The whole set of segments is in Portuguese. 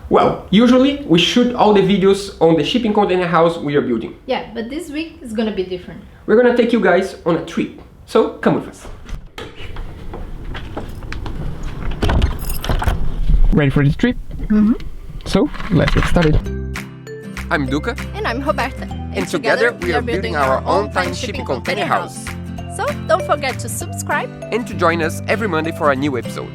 Well, usually we shoot all the videos on the shipping container house we are building. Yeah, but this week is gonna be different. We're gonna take you guys on a trip, so come with us. Ready for this trip? Mm-hmm. So, let's get started. I'm Duca. And I'm Roberta. And together we are building our own time shipping container house. So don't forget to subscribe And to join us every Monday for a new episode.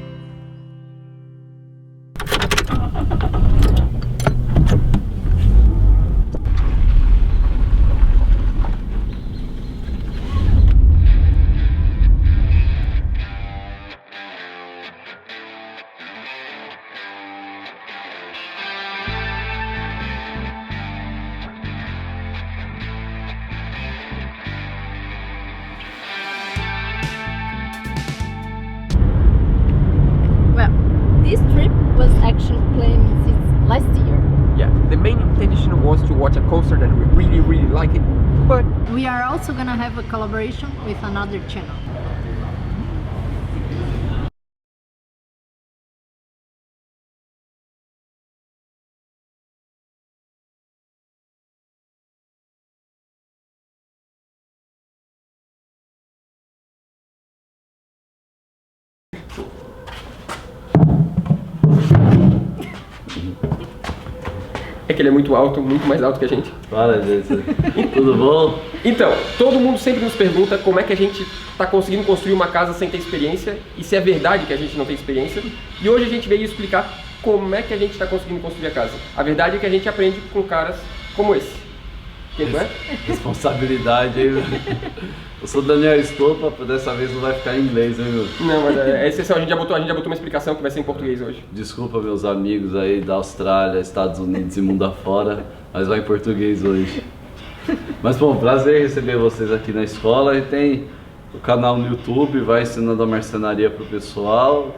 This trip was actually planned since last year. Yeah, the main intention was to watch a concert and we really like it, but We are also gonna have a collaboration with another channel. é que ele é muito alto, muito mais alto que a gente. Fala, gente. Tudo bom? Então, todo mundo sempre nos pergunta como é que a gente está conseguindo construir uma casa sem ter experiência e se é verdade que a gente não tem experiência. E hoje a gente veio explicar como é que a gente está conseguindo construir a casa. A verdade é que a gente aprende com caras como esse. Quem tu é? Responsabilidade, hein, meu? Eu sou Daniel Estopa, dessa vez não vai ficar em inglês, hein, meu? Não, mas é exceção, a gente já botou uma explicação que vai ser em português hoje. Desculpa meus amigos aí da Austrália, Estados Unidos e mundo afora, mas vai em português hoje. Mas bom, prazer receber vocês aqui na escola e tem o canal no YouTube, vai ensinando a marcenaria pro pessoal.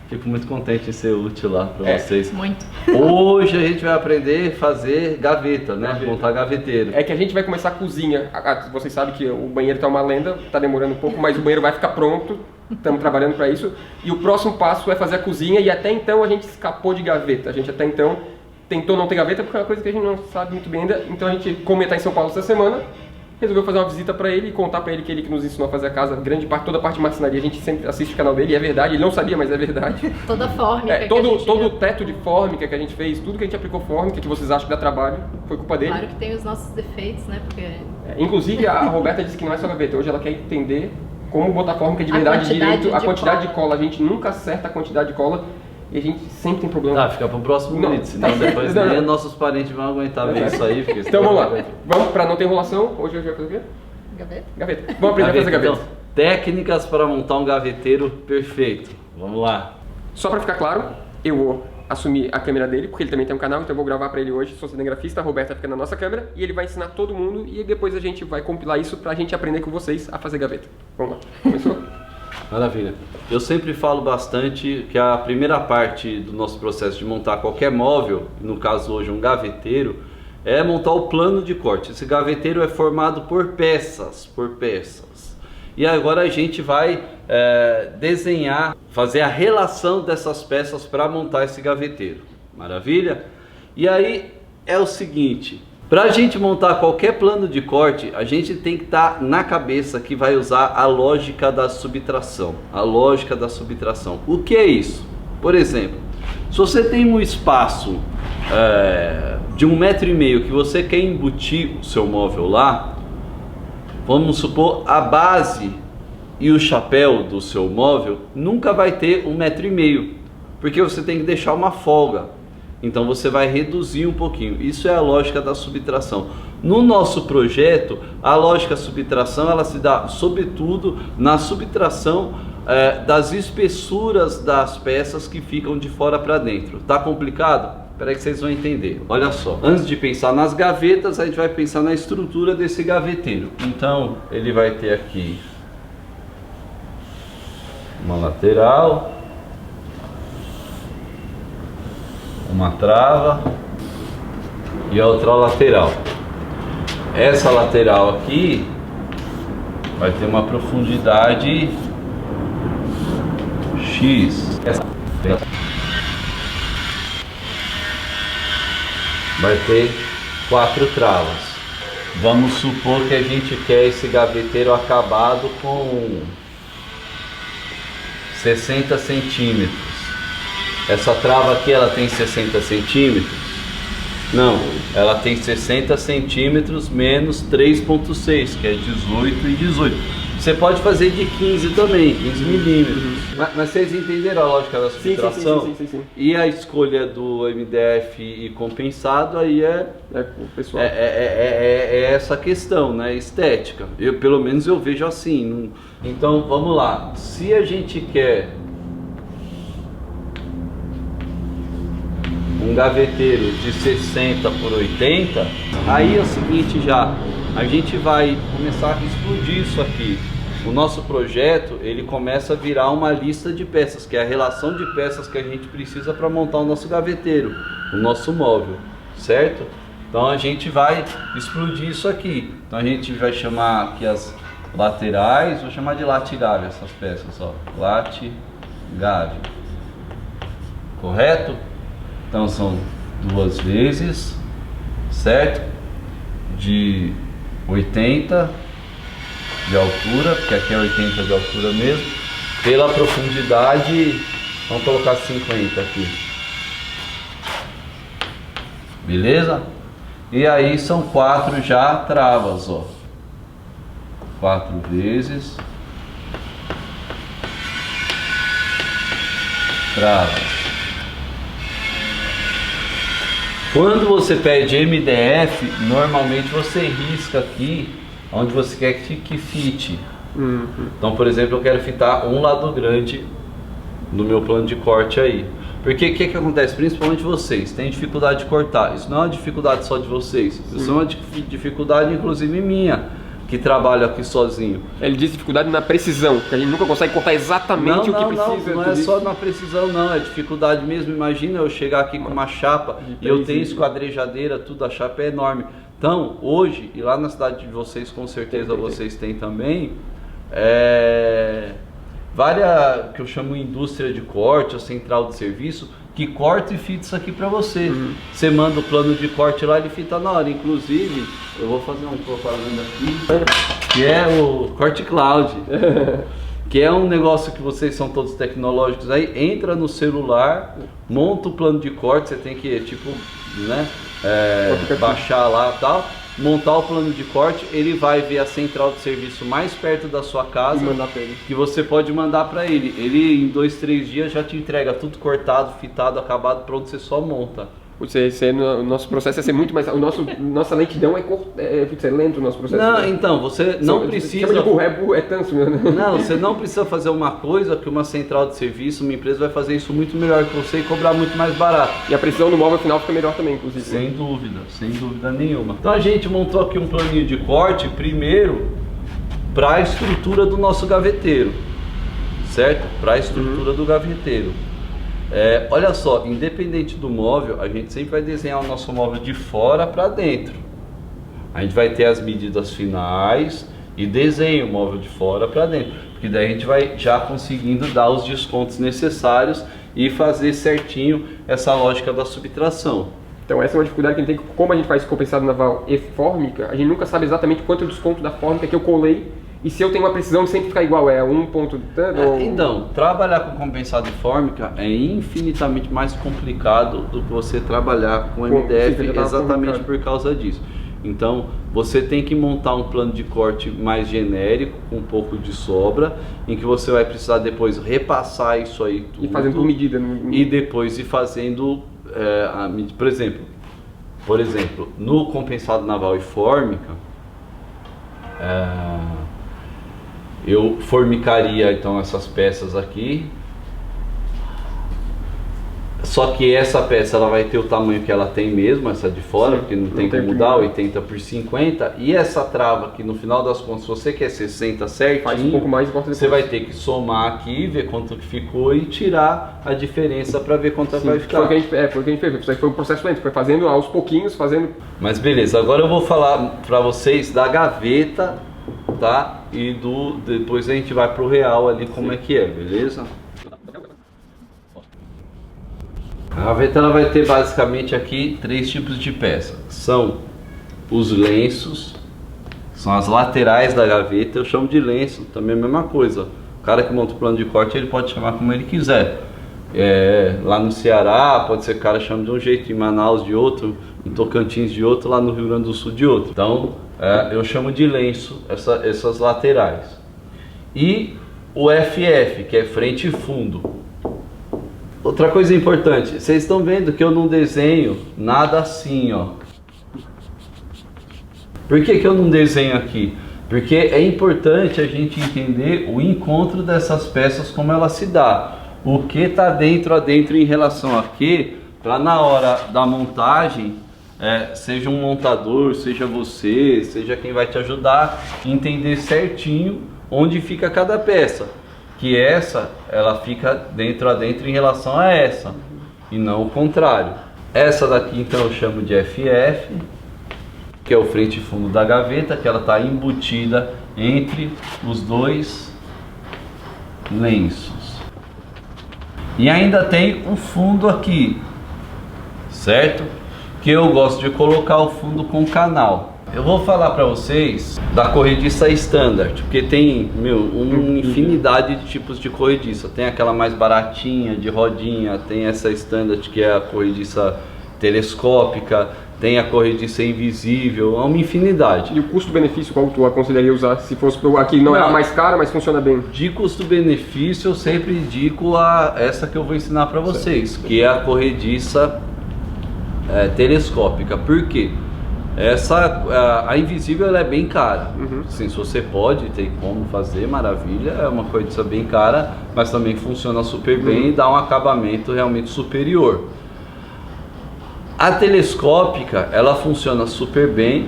Fico muito contente em ser útil lá para vocês. Muito. Hoje a gente vai aprender a fazer gaveta, né? Gaveta. Montar gaveteiro. É que a gente vai começar a cozinha. Vocês sabem que o banheiro tá uma lenda, tá demorando um pouco, mas o banheiro vai ficar pronto. Estamos trabalhando para isso. E o próximo passo é fazer a cozinha e até então a gente escapou de gaveta. A gente até então tentou não ter gaveta porque é uma coisa que a gente não sabe muito bem ainda. Então a gente, como está em São Paulo essa semana, resolveu fazer uma visita para ele e contar para ele que ele que nos ensinou a fazer a casa, grande parte, toda a parte de marcenaria. A gente sempre assiste o canal dele e é verdade, ele não sabia, mas é verdade. Toda fórmica. Todo o teto de fórmica que a gente fez, tudo que a gente aplicou fórmica, que vocês acham que dá trabalho, foi culpa dele. Claro que tem os nossos defeitos, né? Porque Inclusive a Roberta disse que não é só gaveta, hoje ela quer entender como botar fórmica de verdade direito, a quantidade de cola. A gente nunca acerta a quantidade de cola e a gente sempre tem problema. Tá, fica pro próximo vídeo, senão depois nem nossos parentes vão aguentar ver isso aí. Então vamos lá, vamos pra não ter enrolação, hoje vai fazer o quê? gaveta? Gaveta. Vamos aprender a fazer gaveta. Então, técnicas para montar um gaveteiro perfeito. Vamos lá. Só pra ficar claro, eu vou assumir a câmera dele, porque ele também tem um canal, então eu vou gravar pra ele hoje, sou cinegrafista, a Roberta fica na nossa câmera e ele vai ensinar todo mundo e depois a gente vai compilar isso pra gente aprender com vocês a fazer gaveta. Vamos lá, começou? Maravilha. Eu sempre falo bastante que a primeira parte do nosso processo de montar qualquer móvel, no caso hoje um gaveteiro, é montar o plano de corte. Esse gaveteiro é formado por peças, E agora a gente vai desenhar, fazer a relação dessas peças para montar esse gaveteiro. Maravilha? E aí é o seguinte, para a gente montar qualquer plano de corte, a gente tem que estar na cabeça que vai usar a lógica da subtração. A lógica da subtração. O que é isso? Por exemplo, se você tem um espaço de 1,5 m que você quer embutir o seu móvel lá, vamos supor a base e o chapéu do seu móvel nunca vai ter 1,5 m, porque você tem que deixar uma folga. Então você vai reduzir um pouquinho. Isso é a lógica da subtração. No nosso projeto, a lógica da subtração ela se dá sobretudo na subtração das espessuras das peças que ficam de fora para dentro. Tá complicado? Espera aí que vocês vão entender. Olha só, antes de pensar nas gavetas, a gente vai pensar na estrutura desse gaveteiro. Então, ele vai ter aqui uma lateral, uma trava e a outra lateral. Essa lateral aqui vai ter uma profundidade X. vai ter 4 travas. Vamos supor que a gente quer esse gaveteiro acabado com 60 centímetros. Essa trava aqui, ela tem 60 centímetros? Não, ela tem 60 centímetros menos 3,6, que é 18 e 18. Você pode fazer de 15 também, 15 milímetros. Mas vocês entenderam a lógica da subtração? Sim. E a escolha do MDF e compensado aí é o pessoal. É essa questão, né? Estética. Pelo menos eu vejo assim. Então vamos lá. Se a gente quer um gaveteiro de 60 por 80, aí é o seguinte, já a gente vai começar a explodir isso aqui. O nosso projeto, ele começa a virar uma lista de peças, que é a relação de peças que a gente precisa para montar o nosso gaveteiro, o nosso móvel, certo? Então a gente vai explodir isso aqui. Então a gente vai chamar aqui as laterais, vou chamar de latigave essas peças, ó, latigave, correto? Então são 2 vezes, certo? De 80 de altura, porque aqui é 80 de altura mesmo. Pela profundidade, vamos colocar 50 aqui. Beleza? E aí são 4 já travas, ó. 4 vezes travas. Quando você pede MDF, normalmente você risca aqui onde você quer que fite. Então, por exemplo, eu quero fitar um lado grande no meu plano de corte aí. Porque o que acontece? Principalmente vocês têm dificuldade de cortar. Isso não é uma dificuldade só de vocês. Isso é uma dificuldade inclusive minha, que trabalho aqui sozinho. Ele diz dificuldade na precisão, que a gente nunca consegue cortar exatamente o que precisa. Não é só na precisão, não, é dificuldade mesmo. Imagina eu chegar aqui com uma chapa e eu tenho esquadrejadeira, tudo, a chapa é enorme. Então, hoje, e lá na cidade de vocês, com certeza vocês têm também, várias, que eu chamo indústria de corte, ou central de serviço, que corta e fita isso aqui para você. Você manda o plano de corte lá, ele fita na hora. Inclusive, eu vou fazer um propaganda aqui, que é o Corte Cloud, que é um negócio que vocês são todos tecnológicos aí, entra no celular, monta o plano de corte, você tem que, tipo, né, baixar lá e tal, montar o plano de corte, ele vai ver a central de serviço mais perto da sua casa e mandar pra ele. Que você pode mandar para ele. Ele em 2, 3 dias já te entrega tudo cortado, fitado, acabado, pronto, você só monta. O nosso processo é ser muito mais... Nossa lentidão é lento o nosso processo. Não, então, você não precisa... Chama de burro, é tanso mesmo. Não, você não precisa fazer uma coisa que uma central de serviço, uma empresa vai fazer isso muito melhor que você e cobrar muito mais barato. E a precisão do móvel final fica melhor também, inclusive. Sem dúvida nenhuma. Então a gente montou aqui um planinho de corte, primeiro, para a estrutura do nosso gaveteiro, certo? Para a estrutura do gaveteiro. Olha só, independente do móvel, a gente sempre vai desenhar o nosso móvel de fora para dentro. A gente vai ter as medidas finais e desenha o móvel de fora para dentro, porque daí a gente vai já conseguindo dar os descontos necessários e fazer certinho essa lógica da subtração. Então essa é uma dificuldade que a gente tem, como a gente faz compensado naval e fórmica, a gente nunca sabe exatamente quanto é o desconto da fórmica que eu colei. E se eu tenho uma precisão de sempre ficar igual, é 1 ponto tanto? Então, trabalhar com compensado e fórmica é infinitamente mais complicado do que você trabalhar com MDF, exatamente por causa disso. Então, você tem que montar um plano de corte mais genérico, com um pouco de sobra, em que você vai precisar depois repassar isso aí tudo. E fazendo por medida. E depois ir fazendo, por exemplo, no compensado naval e fórmica, eu formicaria então essas peças aqui, só que essa peça ela vai ter o tamanho que ela tem mesmo, essa de fora, porque não tem como mudar, 80 por 50, e essa trava aqui no final das contas, se você quer 60 certinho, faz um pouco mais, você vai ter que somar aqui, ver quanto que ficou e tirar a diferença para ver quanto vai ficar. Foi o que a gente fez, isso aí foi um processo lento, foi fazendo aos pouquinhos, Mas beleza, agora eu vou falar para vocês da gaveta, tá? E depois a gente vai pro real ali como é que é, beleza? A gaveta ela vai ter basicamente aqui 3 tipos de peça. São os lenços, são as laterais da gaveta. Eu chamo de lenço, também é a mesma coisa. O cara que monta o plano de corte, ele pode chamar como ele quiser. Lá no Ceará, pode ser que o cara chame de um jeito, em Manaus de outro, em Tocantins de outro, lá no Rio Grande do Sul de outro. Então, eu chamo de lenço essas laterais. E o FF, que é frente e fundo. Outra coisa importante, vocês estão vendo que eu não desenho nada assim, ó. Por que eu não desenho aqui? Porque é importante a gente entender o encontro dessas peças, como ela se dá. O que está dentro a dentro em relação a que, para na hora da montagem, seja um montador, seja você, seja quem vai te ajudar, entender certinho onde fica cada peça. Que ela fica dentro a dentro em relação a essa, e não o contrário. Essa daqui então eu chamo de FF, que é o frente e fundo da gaveta, que ela está embutida entre os 2 lenços. E ainda tem o fundo aqui, certo? Que eu gosto de colocar o fundo com canal. Eu vou falar para vocês da corrediça standard, porque tem, uma infinidade de tipos de corrediça. Tem aquela mais baratinha, de rodinha, tem essa standard que é a corrediça telescópica, tem a corrediça invisível, é uma infinidade. E o custo-benefício, qual tu aconselharia usar? Se fosse aqui, não é a mais cara, mas funciona bem. De custo-benefício, eu sempre indico essa que eu vou ensinar para vocês, que é a corrediça telescópica. Por quê? A invisível ela é bem cara. Sim, se você pode, tem como fazer, maravilha. É uma corrediça bem cara, mas também funciona super bem e dá um acabamento realmente superior. A telescópica, ela funciona super bem,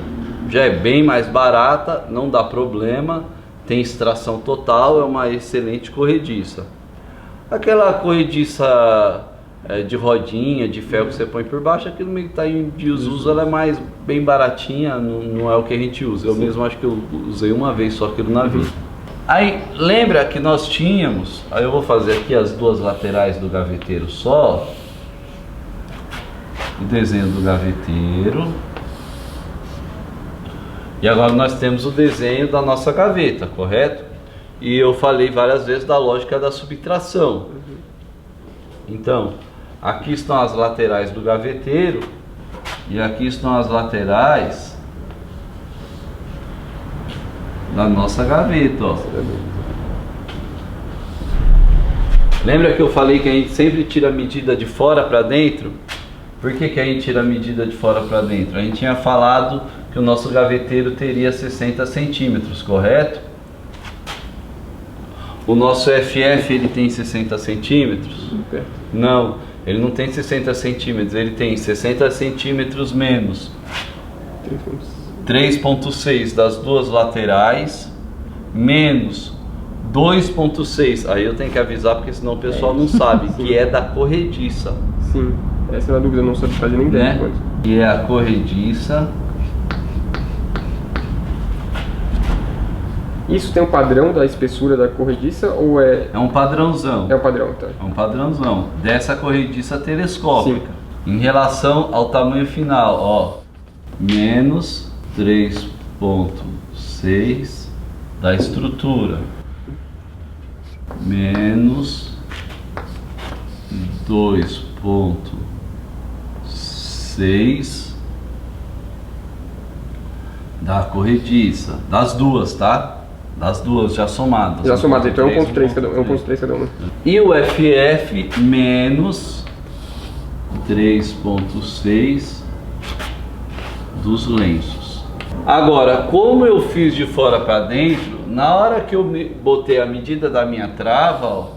já é bem mais barata, não dá problema, tem extração total, é uma excelente corrediça. Aquela corrediça de rodinha, de ferro que você põe por baixo, aquilo meio que está em desuso, ela é mais bem baratinha, não é o que a gente usa. Eu mesmo acho que eu usei uma vez só aquilo na vida. Aí lembra que nós tínhamos, aí eu vou fazer aqui as 2 laterais do gaveteiro só, o desenho do gaveteiro, e agora nós temos o desenho da nossa gaveta, correto? E eu falei várias vezes da lógica da subtração. Então, aqui estão as laterais do gaveteiro e aqui estão as laterais da nossa gaveta, ó. Lembra que eu falei que a gente sempre tira a medida de fora para dentro? Por que a gente tira a medida de fora para dentro? A gente tinha falado que o nosso gaveteiro teria 60 centímetros, correto? O nosso FF ele tem 60 centímetros? Não, ele não tem 60 centímetros, ele tem 60 centímetros menos 3,6 das 2 laterais, menos 2,6. Aí eu tenho que avisar porque senão o pessoal não sabe, que é da corrediça. Sim, essa é a dúvida, eu não sabia fazer nem ideia depois. E é a corrediça. Isso tem um padrão da espessura da corrediça ou é... É um padrãozão. É um padrão, tá. É um padrãozão dessa corrediça telescópica. Sim. Em relação ao tamanho final, ó, menos 3,6 da estrutura, menos 2,6 da corrediça, das 2, tá? Das 2 já somadas. Já somadas, então é 1,3 cada uma. 1,3 cada uma. E o FF menos 3,6 dos lenços. Agora, como eu fiz de fora para dentro, na hora que eu botei a medida da minha trava, ó,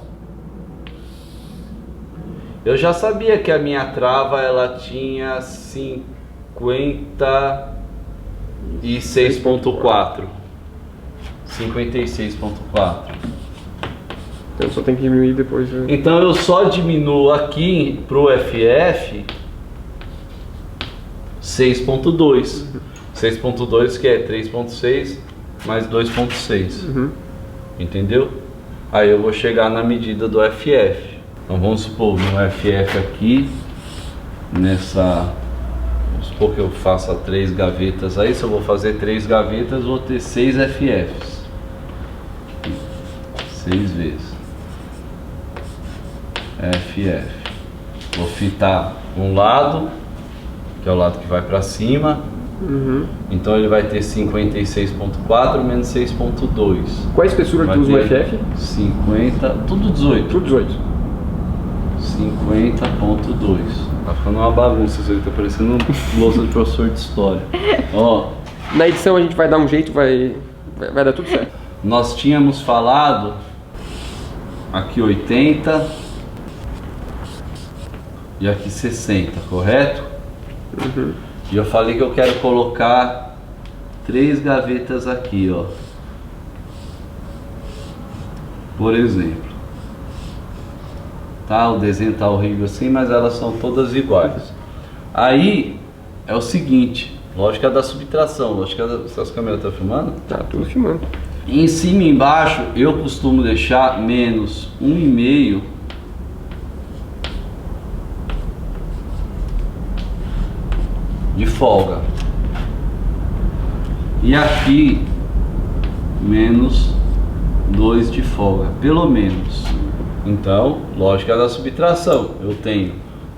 eu já sabia que a minha trava ela tinha 56,4. 56,4. Então só tem que diminuir depois. Então eu só diminuo aqui pro FF 6,2. 6,2 que é 3,6 mais 2,6. Entendeu? Aí eu vou chegar na medida do FF. Então vamos supor, meu FF aqui nessa... Vamos supor que eu faça 3 gavetas aí. Se eu vou fazer 3 gavetas, vou ter 6 FFs. 6 vezes FF. Vou fitar um lado, que é o lado que vai para cima. Então ele vai ter 56.4 menos 6.2. Qual a espessura que usa o FF? 50, tudo 18. Tudo 18. 50.2. Tá ficando uma bagunça isso aí, tá parecendo lousa de professor de história. Ó, na edição a gente vai dar um jeito, vai dar tudo certo. Nós tínhamos falado aqui 80 e aqui 60, correto? E eu falei que eu quero colocar 3 gavetas aqui, ó. Por exemplo. Tá, o desenho tá horrível assim, mas elas são todas iguais. Aí é o seguinte, lógica da subtração, lógica da... Essas câmeras estão filmando? Tá tudo filmando. Em cima e embaixo eu costumo deixar menos 1,5 de folga. E aqui menos 2 de folga, pelo menos. Então, lógica da subtração. Eu tenho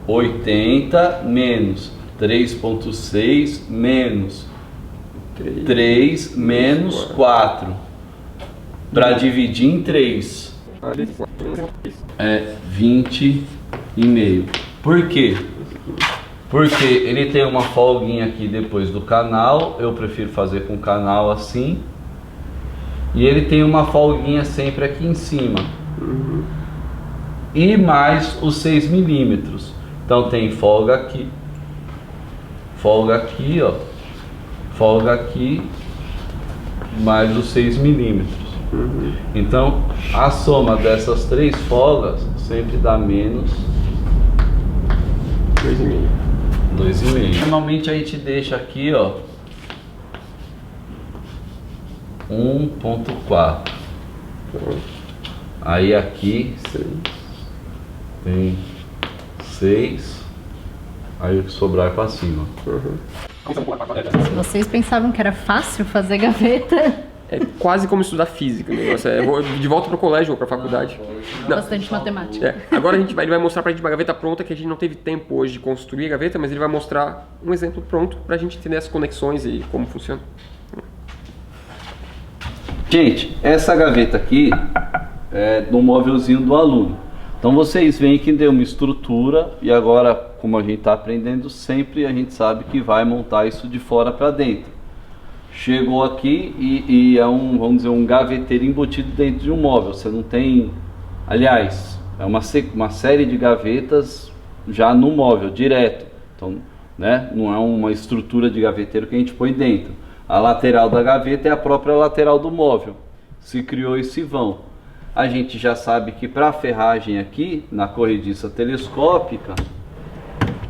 80 menos 3.6 menos 3 menos 4. Para dividir em 3 é 20,5. Por quê? Porque ele tem uma folguinha aqui depois do canal. Eu prefiro fazer com o canal assim. E ele tem uma folguinha sempre aqui em cima. E mais os 6 milímetros. Então tem folga aqui, ó, folga aqui, mais os 6 milímetros. Então a soma dessas 3 folgas sempre dá menos 2,5. Normalmente a gente deixa aqui, ó, 1,4. Aí aqui tem 6. Aí o que sobrar é pra cima. Vocês pensavam que era fácil fazer gaveta? É quase como estudar física o negócio. Eu vou de volta pro colégio ou pra faculdade. Não. Bastante matemática. Agora ele vai mostrar pra gente uma gaveta pronta, que a gente não teve tempo hoje de construir a gaveta, mas ele vai mostrar um exemplo pronto pra gente entender as conexões e como funciona. Gente, essa gaveta aqui é do móvelzinho do aluno. Então vocês veem que deu uma estrutura e agora, como a gente está aprendendo sempre, a gente sabe que vai montar isso de fora para dentro. Chegou aqui e é vamos dizer, um gaveteiro embutido dentro de um móvel. Você não tem, aliás, é uma série de gavetas já no móvel, direto. Então, né, não é uma estrutura de gaveteiro que a gente põe dentro. A lateral da gaveta é a própria lateral do móvel. Se criou esse vão. A gente já sabe que para a ferragem aqui, na corrediça telescópica,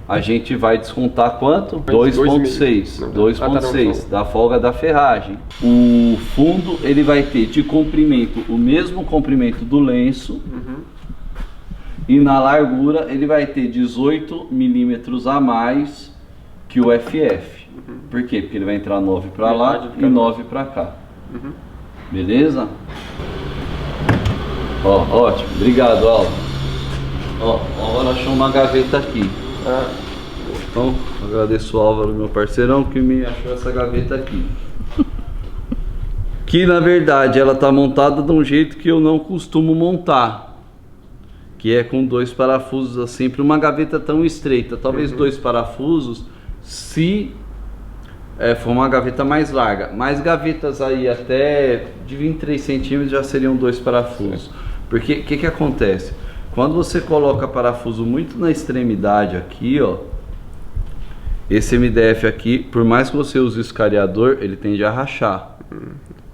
a gente vai descontar quanto? 2,6. 2,6 da folga da ferragem. O fundo ele vai ter de comprimento o mesmo comprimento do lenço. E na largura ele vai ter 18 milímetros a mais que o FF. Por quê? Porque ele vai entrar 9 para lá e 9 para cá. Beleza? Ó, ótimo. Obrigado, Álvaro. Ó, o Álvaro achou uma gaveta aqui. Então, agradeço o Álvaro, meu parceirão, que me achou essa gaveta aqui. Que na verdade ela tá montada de um jeito que eu não costumo montar. Que é com 2 parafusos assim, para uma gaveta tão estreita. Talvez 2 parafusos, se for uma gaveta mais larga. Mais gavetas aí até de 23 centímetros já seriam 2 parafusos. Porque o que acontece? Quando você coloca parafuso muito na extremidade aqui, ó, esse MDF aqui, por mais que você use o escariador, ele tende a rachar.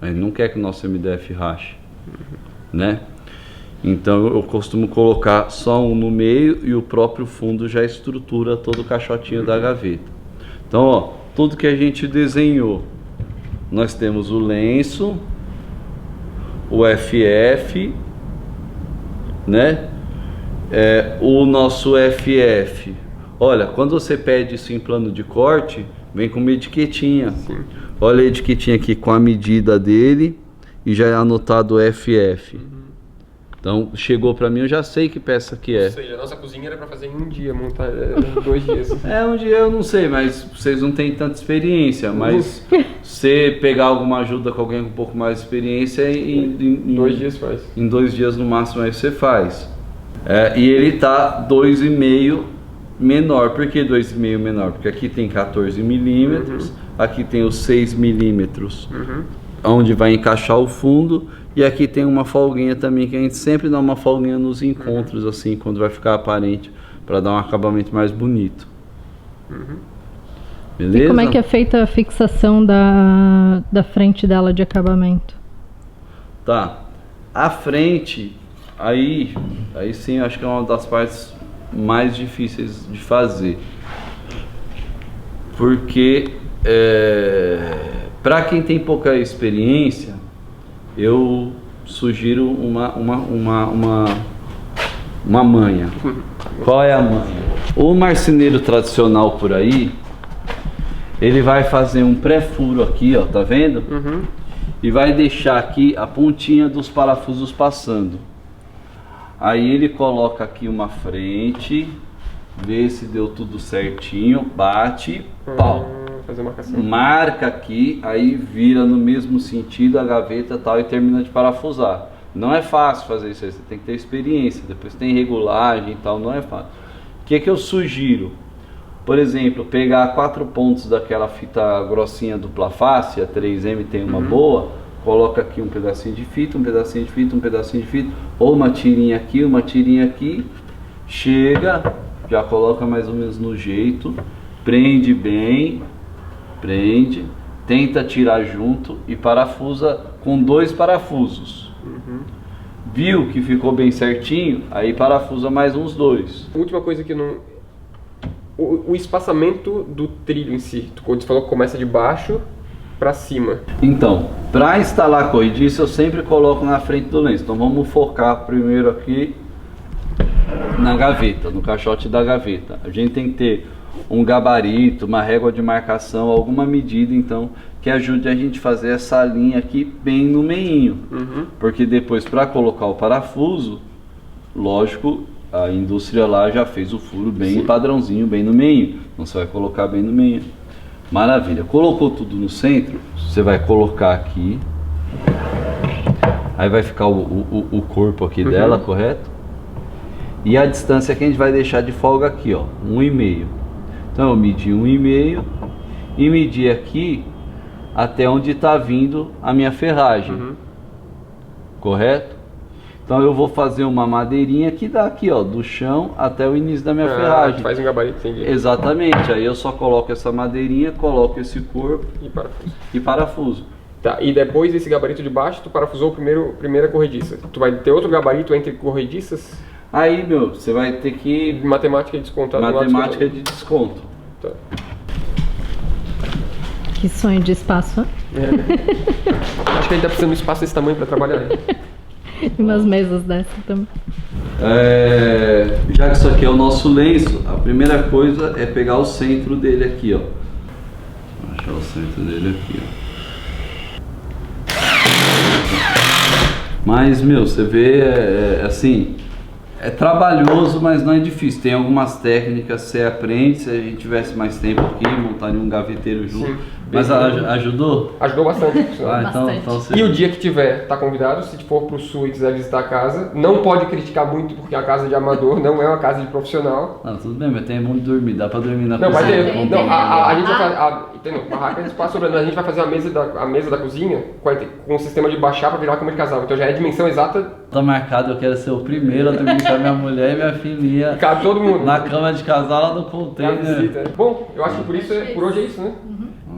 Ele não quer que o nosso MDF rache, né? Então eu costumo colocar só um no meio e o próprio fundo já estrutura todo o caixotinho da gaveta. Então, ó, tudo que a gente desenhou, nós temos o lenço, o FF, né? O nosso FF, Olha, quando você pede isso em plano de corte, vem com uma etiquetinha. Sim. Olha a etiquetinha aqui com a medida dele e já é anotado FF. Então, chegou pra mim, eu já sei que peça que é. Ou seja, a nossa cozinha era pra fazer em um dia, montar em 2 dias. Um dia eu não sei, mas vocês não têm tanta experiência. Mas você pegar alguma ajuda com alguém com um pouco mais de experiência, em 2 dias faz. Em 2 dias no máximo aí você faz. E ele tá 2,5 menor. Por que 2,5 menor? Porque aqui tem 14 milímetros, aqui tem os 6 milímetros, onde vai encaixar o fundo. E aqui tem uma folguinha também, que a gente sempre dá uma folguinha nos encontros, assim, quando vai ficar aparente, para dar um acabamento mais bonito. Beleza? E como é que é feita a fixação da frente dela de acabamento? Tá. A frente, aí sim, acho que é uma das partes mais difíceis de fazer. Porque, para quem tem pouca experiência, eu sugiro uma manha. Qual é a manha? O marceneiro tradicional por aí, ele vai fazer um pré-furo aqui, ó, tá vendo? E vai deixar aqui a pontinha dos parafusos passando. Aí ele coloca aqui uma frente, vê se deu tudo certinho, bate, pau. Fazer marcação. Marca aqui, aí vira no mesmo sentido a gaveta tal e termina de parafusar. Não é fácil fazer isso aí, você tem que ter experiência, depois tem regulagem e tal, não é fácil. O que eu sugiro? Por exemplo, pegar 4 pontos daquela fita grossinha dupla face, a 3M tem uma boa, coloca aqui um pedacinho de fita, um pedacinho de fita, um pedacinho de fita, ou uma tirinha aqui, chega, já coloca mais ou menos no jeito, prende bem, tenta tirar junto e parafusa com 2 parafusos. Viu que ficou bem certinho? Aí parafusa mais uns 2. Última coisa que não... O espaçamento do trilho em si. Você falou que começa de baixo para cima. Então, para instalar a corrediça eu sempre coloco na frente do lenço. Então vamos focar primeiro aqui na gaveta, no caixote da gaveta. A gente tem que ter um gabarito, uma régua de marcação, alguma medida então que ajude a gente a fazer essa linha aqui bem no meinho. Porque depois, para colocar o parafuso, lógico, a indústria lá já fez o furo bem padrãozinho, bem no meinho. Então você vai colocar bem no meinho. Maravilha. Colocou tudo no centro, você vai colocar aqui. Aí vai ficar o corpo aqui dela, correto? E a distância que a gente vai deixar de folga aqui, ó, 1,5. Então eu medi 1,5 e medi aqui até onde está vindo a minha ferragem, correto? Então eu vou fazer uma madeirinha que dá aqui, ó, do chão até o início da minha ferragem. Faz um gabarito, entendi. Exatamente, aí eu só coloco essa madeirinha, coloco esse corpo e parafuso. Tá, e depois desse gabarito de baixo, tu parafusou primeira corrediça. Tu vai ter outro gabarito entre corrediças? Aí, meu, você vai ter que... Matemática de desconto. Matemática de desconto. Tá. Que sonho de espaço, hein? Acho que a gente tá precisando de espaço desse tamanho para trabalhar. E umas mesas dessas também. Já que isso aqui é o nosso lenço, a primeira coisa é pegar o centro dele aqui, ó. Vou achar o centro dele aqui, ó. Mas, meu, você vê, assim, é trabalhoso, mas não é difícil. Tem algumas técnicas que você aprende. Se a gente tivesse mais tempo aqui, montaria um gaveteiro junto. Sim. Mas ajudou? Ajudou bastante. Então E o dia que tiver, tá convidado. Se for pro sul e quiser visitar a casa, não pode criticar muito porque é uma casa de amador, não é uma casa de profissional. Não, tudo bem, mas tem onde dormir, dá pra dormir na cozinha. Não, vai ter. Não, a gente vai fazer. Entendeu? Barraca é espaço sobrando. A gente vai fazer a mesa da cozinha com o sistema de baixar pra virar uma cama de casal. Então já é a dimensão exata. Tá marcado, eu quero ser o primeiro a dormir com a minha mulher e minha filhinha. E cabe todo mundo. Na cama de casal lá no container. Bom, eu acho que por hoje é isso, né?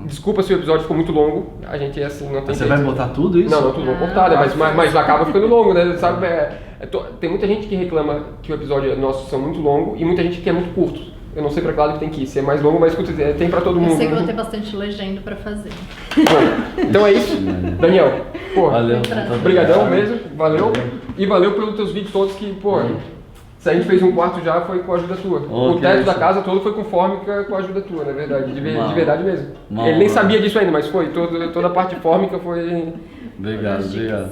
Desculpa se o episódio ficou muito longo, a gente assim não tem Você vai botar tudo isso? Não, tudo vou cortar, mas acaba ficando longo, né? Sabe, tem muita gente que reclama que o episódio nosso são muito longo e muita gente que é muito curto. Eu não sei pra que lado que tem que ir, se é mais longo, mas tem pra todo mundo. Eu sei que eu vou ter bastante legenda pra fazer. Bom, então é isso. Daniel, porra, valeu. Obrigadão mesmo, valeu. E valeu pelos teus vídeos todos que, pô, Se a gente fez um quarto já, foi com a ajuda tua. Oh, o teto da isso. casa todo foi com fórmica com a ajuda tua, na verdade. De verdade mesmo. Mal, Ele nem mal. sabia disso ainda, mas foi. Toda a parte fórmica foi... Obrigado.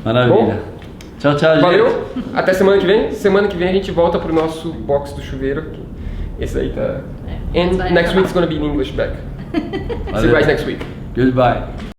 Maravilha. Tchau, gente. Valeu. Até semana que vem. Semana que vem a gente volta pro nosso box do chuveiro. Esse aí tá... And next week's gonna be in English back. See you guys next week. Goodbye.